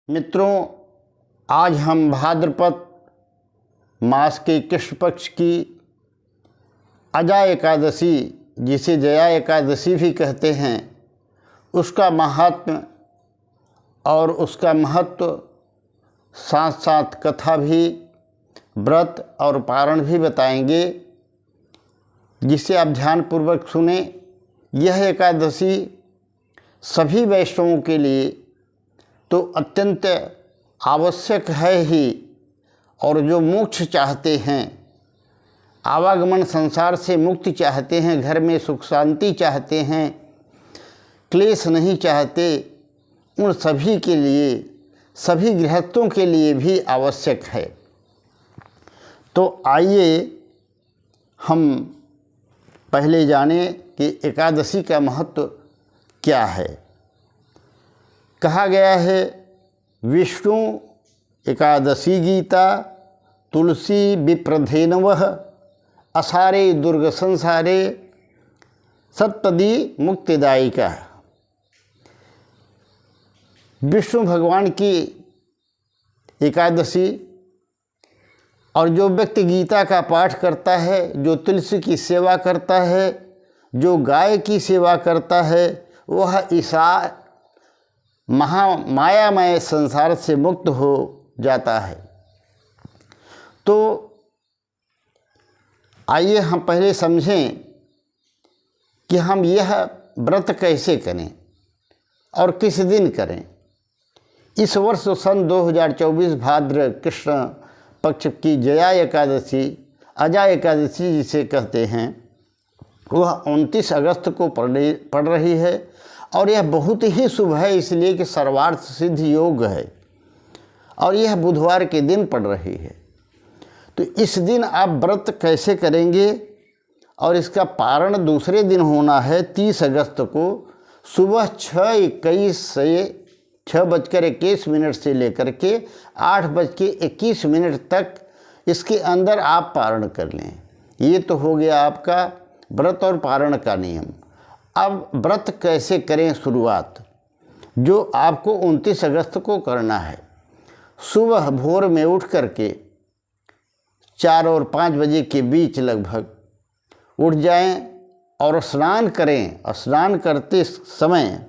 मित्रों, आज हम भाद्रपद मास के कृष्ण पक्ष की अजा एकादशी, जिसे जया एकादशी भी कहते हैं, उसका महात्म्य और उसका महत्व, साथ साथ कथा भी, व्रत और पारण भी बताएंगे, जिसे आप ध्यानपूर्वक सुने। यह एकादशी सभी वैष्णवों के लिए तो अत्यंत आवश्यक है ही, और जो मोक्ष चाहते हैं, आवागमन संसार से मुक्ति चाहते हैं, घर में सुख शांति चाहते हैं, क्लेश नहीं चाहते, उन सभी के लिए, सभी गृहस्थों के लिए भी आवश्यक है। तो आइए हम पहले जानें कि एकादशी का महत्व क्या है। कहा गया है, विष्णु एकादशी गीता तुलसी विप्रधेनवः असारे दुर्ग संसारे सप्तदी मुक्तिदायिका। विष्णु भगवान की एकादशी, और जो व्यक्ति गीता का पाठ करता है, जो तुलसी की सेवा करता है, जो गाय की सेवा करता है, वह इसा मायामय संसार से मुक्त हो जाता है। तो आइए हम पहले समझें कि हम यह व्रत कैसे करें और किस दिन करें। इस वर्ष सन 2024 भाद्र कृष्ण पक्ष की जया एकादशी, अजा एकादशी जिसे कहते हैं, वह 29 अगस्त को पड़ रही है, और यह बहुत ही शुभ है, इसलिए कि सर्वार्थ सिद्ध योग है, और यह बुधवार के दिन पड़ रही है। तो इस दिन आप व्रत कैसे करेंगे, और इसका पारण दूसरे दिन होना है 30 अगस्त को सुबह 6:21 से 6:21 से लेकर के 8:21 तक इसके अंदर आप पारण कर लें। ये तो हो गया आपका व्रत और पारण का नियम। अब व्रत कैसे करें शुरुआत, जो आपको 29 अगस्त को करना है। सुबह भोर में उठ करके 4 और 5 बजे के बीच लगभग उठ जाएं और स्नान करें। स्नान करते समय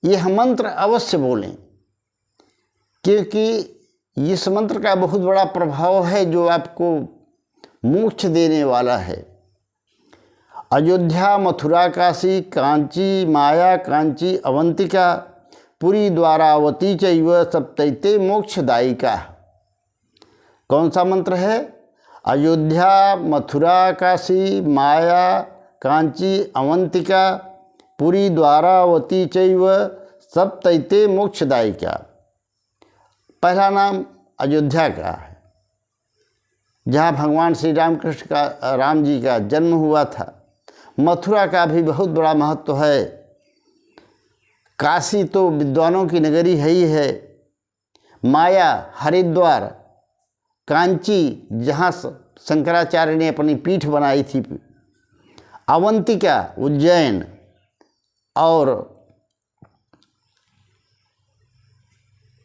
यह मंत्र अवश्य बोलें, क्योंकि इस मंत्र का बहुत बड़ा प्रभाव है जो आपको मोक्ष देने वाला है। अयोध्या मथुरा काशी कांची माया कांची अवंतिका पुरी द्वारावती चैव सप्तैते मोक्षदायिका। कौन सा मंत्र है? अयोध्या मथुरा काशी माया कांची अवंतिका पुरी द्वारावती चैव सप्तैते मोक्षदायिका। पहला नाम अयोध्या का है, जहाँ भगवान श्री रामकृष्ण का, राम जी का जन्म हुआ था। मथुरा का भी बहुत बड़ा महत्व है। काशी तो विद्वानों की नगरी है ही है। माया हरिद्वार, कांची जहाँ शंकराचार्य ने अपनी पीठ बनाई थी, अवंतिका उज्जैन, और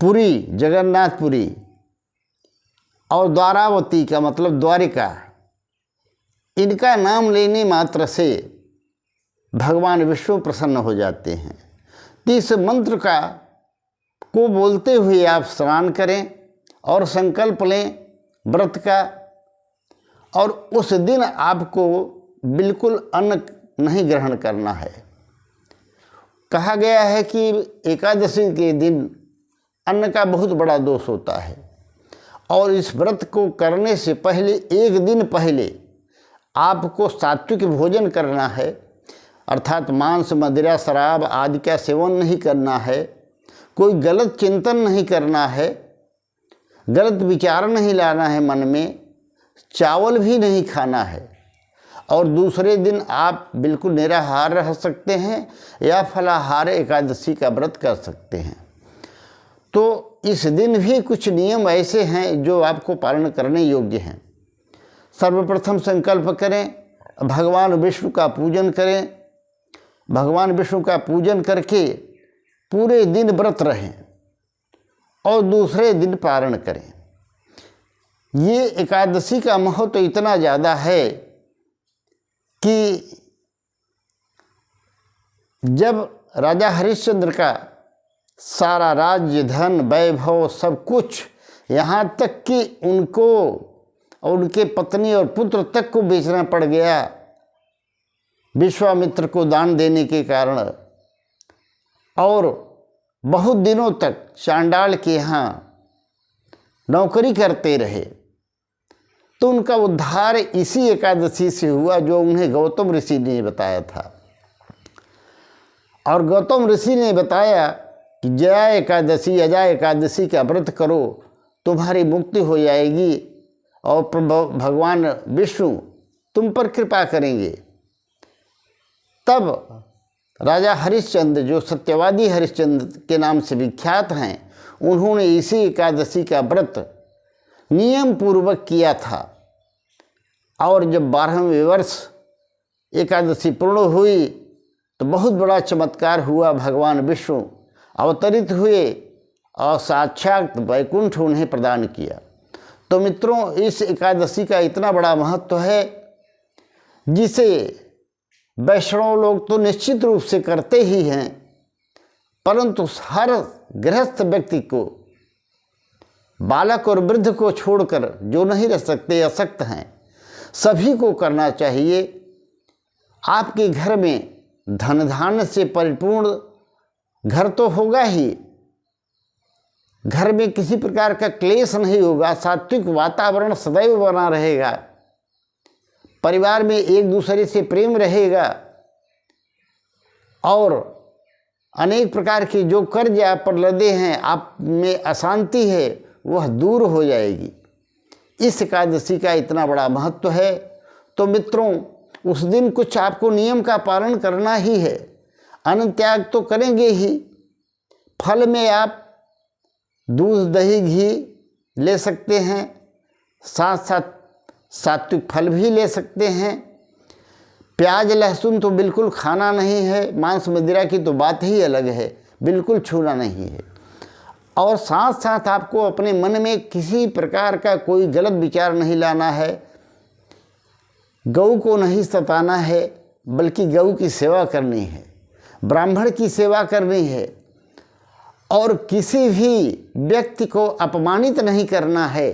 पुरी जगन्नाथपुरी, और द्वारावती का मतलब द्वारिका। इनका नाम लेने मात्र से भगवान विष्णु प्रसन्न हो जाते हैं। तो इस मंत्र को बोलते हुए आप स्नान करें और संकल्प लें व्रत का। और उस दिन आपको बिल्कुल अन्न नहीं ग्रहण करना है। कहा गया है कि एकादशी के दिन अन्न का बहुत बड़ा दोष होता है, और इस व्रत को करने से पहले, एक दिन पहले आपको सात्विक भोजन करना है, अर्थात मांस मदिरा शराब आदि का सेवन नहीं करना है, कोई गलत चिंतन नहीं करना है, गलत विचार नहीं लाना है मन में, चावल भी नहीं खाना है, और दूसरे दिन आप बिल्कुल निराहार रह सकते हैं या फलाहार एकादशी का व्रत कर सकते हैं। तो इस दिन भी कुछ नियम ऐसे हैं जो आपको पालन करने योग्य हैं। सर्वप्रथम संकल्प करें, भगवान विष्णु का पूजन करें। भगवान विष्णु का पूजन करके पूरे दिन व्रत रहें। और दूसरे दिन पारण करें। ये एकादशी का महत्व तो इतना ज़्यादा है कि जब राजा हरिश्चंद्र का सारा राज्य, धन, वैभव, सब कुछ, यहाँ तक कि उनको और उनके पत्नी और पुत्र तक को बेचना पड़ गया विश्वामित्र को दान देने के कारण, और बहुत दिनों तक चांडाल के यहाँ नौकरी करते रहे, तो उनका उद्धार इसी एकादशी से हुआ जो उन्हें गौतम ऋषि ने बताया था। और गौतम ऋषि ने बताया कि जया एकादशी, अजय एकादशी का व्रत करो, तुम्हारी मुक्ति हो जाएगी और भगवान विष्णु तुम पर कृपा करेंगे। तब राजा हरिश्चंद्र, जो सत्यवादी हरिश्चंद्र के नाम से विख्यात हैं, उन्होंने इसी एकादशी का व्रत नियम पूर्वक किया था। और जब 12वें वर्ष एकादशी पूर्ण हुई तो बहुत बड़ा चमत्कार हुआ। भगवान विष्णु अवतरित हुए और साक्षात वैकुंठ उन्हें प्रदान किया। तो मित्रों, इस एकादशी का इतना बड़ा महत्व है जिसे वैष्णव लोग तो निश्चित रूप से करते ही हैं, परंतु हर गृहस्थ व्यक्ति को, बालक और वृद्ध को छोड़कर, जो नहीं रह सकते, अशक्त हैं, सभी को करना चाहिए। आपके घर में धन धान्य से परिपूर्ण घर तो होगा ही, घर में किसी प्रकार का क्लेश नहीं होगा, सात्विक वातावरण सदैव बना रहेगा, परिवार में एक दूसरे से प्रेम रहेगा और अनेक प्रकार के जो कर्ज आप पर लदे हैं, आप में अशांति है, वह दूर हो जाएगी। इस एकादशी का इतना बड़ा महत्व है। तो मित्रों, उस दिन कुछ आपको नियम का पालन करना ही है। अन्न त्याग तो करेंगे ही। फल में आप दूध, दही, घी ले सकते हैं, साथ साथ सात्विक फल भी ले सकते हैं। प्याज, लहसुन तो बिल्कुल खाना नहीं है। मांस, मदिरा की तो बात ही अलग है, बिल्कुल छूना नहीं है। और साथ साथ आपको अपने मन में किसी प्रकार का कोई गलत विचार नहीं लाना है। गऊ को नहीं सताना है, बल्कि गऊ की सेवा करनी है, ब्राह्मण की सेवा करनी है, और किसी भी व्यक्ति को अपमानित नहीं करना है।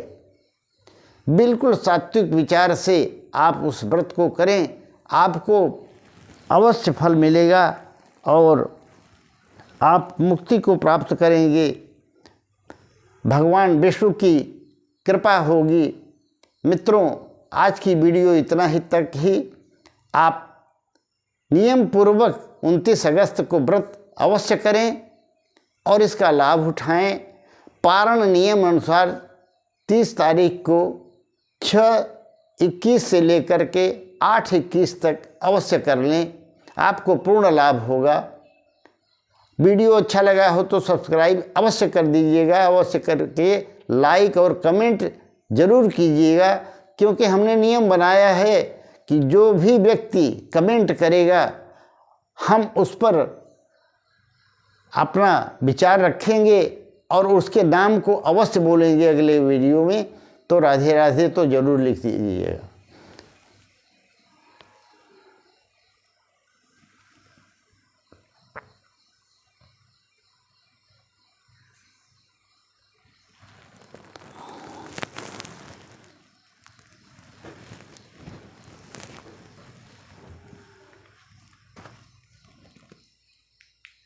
बिल्कुल सात्विक विचार से आप उस व्रत को करें, आपको अवश्य फल मिलेगा और आप मुक्ति को प्राप्त करेंगे। भगवान विष्णु की कृपा होगी। मित्रों, आज की वीडियो इतना ही तक ही। आप नियम पूर्वक 29 अगस्त को व्रत अवश्य करें और इसका लाभ उठाएं। पारण नियम अनुसार 30 तारीख को 6:21 से लेकर के 8:21 तक अवश्य कर लें, आपको पूर्ण लाभ होगा। वीडियो अच्छा लगा हो तो सब्सक्राइब अवश्य कर दीजिएगा, अवश्य करके लाइक और कमेंट ज़रूर कीजिएगा, क्योंकि हमने नियम बनाया है कि जो भी व्यक्ति कमेंट करेगा हम उस पर अपना विचार रखेंगे और उसके नाम को अवश्य बोलेंगे अगले वीडियो में। तो राधे राधे तो ज़रूर लिख दीजिएगा।